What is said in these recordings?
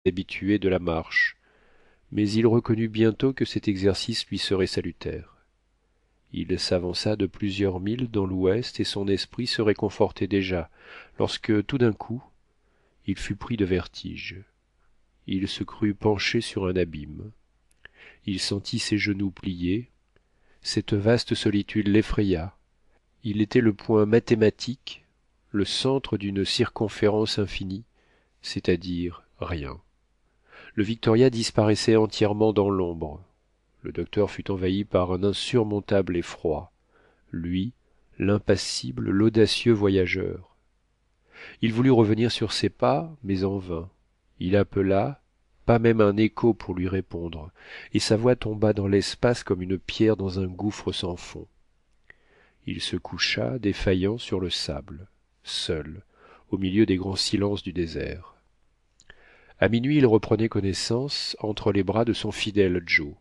habitué de la marche, mais il reconnut bientôt que cet exercice lui serait salutaire. Il s'avança de plusieurs milles dans l'ouest et son esprit se réconfortait déjà lorsque tout d'un coup il fut pris de vertige. Il se crut penché sur un abîme. Il sentit ses genoux pliés. Cette vaste solitude l'effraya. Il était le point mathématique, le centre d'une circonférence infinie, c'est-à-dire rien. Le Victoria disparaissait entièrement dans l'ombre. Le docteur fut envahi par un insurmontable effroi, lui, l'impassible, l'audacieux voyageur. Il voulut revenir sur ses pas, mais en vain. Il appela, pas même un écho pour lui répondre, et sa voix tomba dans l'espace comme une pierre dans un gouffre sans fond. Il se coucha, défaillant, sur le sable, seul, au milieu des grands silences du désert. À minuit, il reprenait connaissance entre les bras de son fidèle Joe.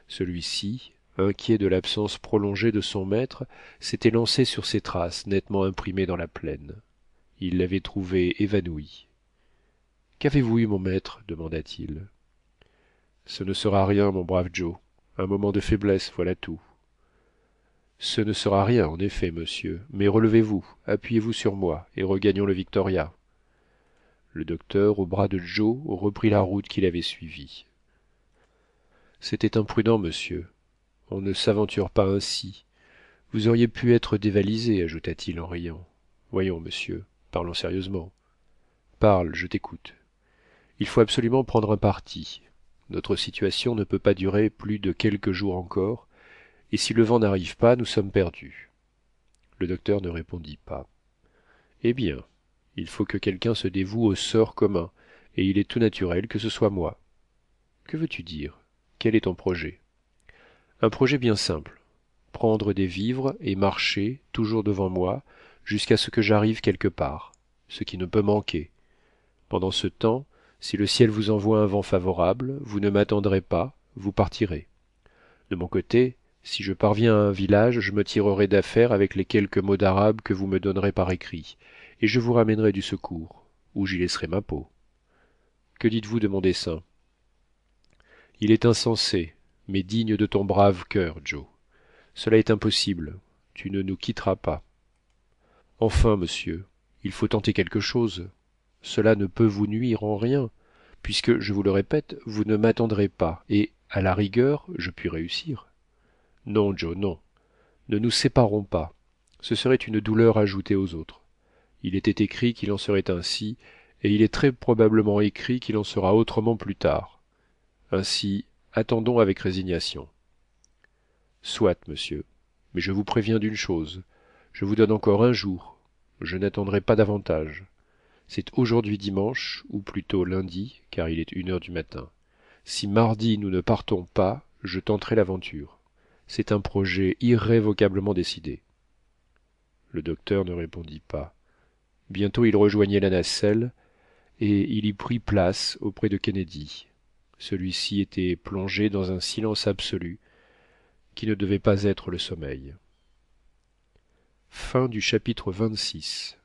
Celui-ci, inquiet de l'absence prolongée de son maître, s'était lancé sur ses traces nettement imprimées dans la plaine. Il l'avait trouvé évanoui. Qu'avez-vous eu, mon maître demanda-t-il. Ce ne sera rien, mon brave Joe. Un moment de faiblesse, voilà tout. Ce ne sera rien, en effet, monsieur, mais relevez-vous, appuyez-vous sur moi, et regagnons le Victoria. Le docteur, au bras de Joe, reprit la route qu'il avait suivie. C'était imprudent, monsieur. On ne s'aventure pas ainsi. Vous auriez pu être dévalisé, ajouta-t-il en riant. Voyons, monsieur, parlons sérieusement. Parle, je t'écoute. Il faut absolument prendre un parti. Notre situation ne peut pas durer plus de quelques jours encore, et si le vent n'arrive pas, nous sommes perdus. Le docteur ne répondit pas. Eh bien, il faut que quelqu'un se dévoue au sort commun, et il est tout naturel que ce soit moi. Que veux-tu dire? Quel est ton projet? Un projet bien simple. Prendre des vivres et marcher, toujours devant moi, jusqu'à ce que j'arrive quelque part, ce qui ne peut manquer. Pendant ce temps, si le ciel vous envoie un vent favorable, vous ne m'attendrez pas, vous partirez. De mon côté, si je parviens à un village, je me tirerai d'affaire avec les quelques mots d'arabe que vous me donnerez par écrit, et je vous ramènerai du secours, ou j'y laisserai ma peau. Que dites-vous de mon dessein? Il est insensé, mais digne de ton brave cœur, Joe. Cela est impossible. Tu ne nous quitteras pas. Enfin, monsieur, il faut tenter quelque chose. Cela ne peut vous nuire en rien, puisque, je vous le répète, vous ne m'attendrez pas, et, à la rigueur, je puis réussir. Non, Joe, non. Ne nous séparons pas. Ce serait une douleur ajoutée aux autres. Il était écrit qu'il en serait ainsi, et il est très probablement écrit qu'il en sera autrement plus tard. Ainsi, attendons avec résignation. Soit, monsieur, mais je vous préviens d'une chose. Je vous donne encore un jour. Je n'attendrai pas davantage. C'est aujourd'hui dimanche, ou plutôt lundi, car il est 1 heure du matin. Si mardi nous ne partons pas, je tenterai l'aventure. C'est un projet irrévocablement décidé. Le docteur ne répondit pas. Bientôt il rejoignait la nacelle, et il y prit place auprès de Kennedy. Celui-ci était plongé dans un silence absolu, qui ne devait pas être le sommeil. Chapitre 26.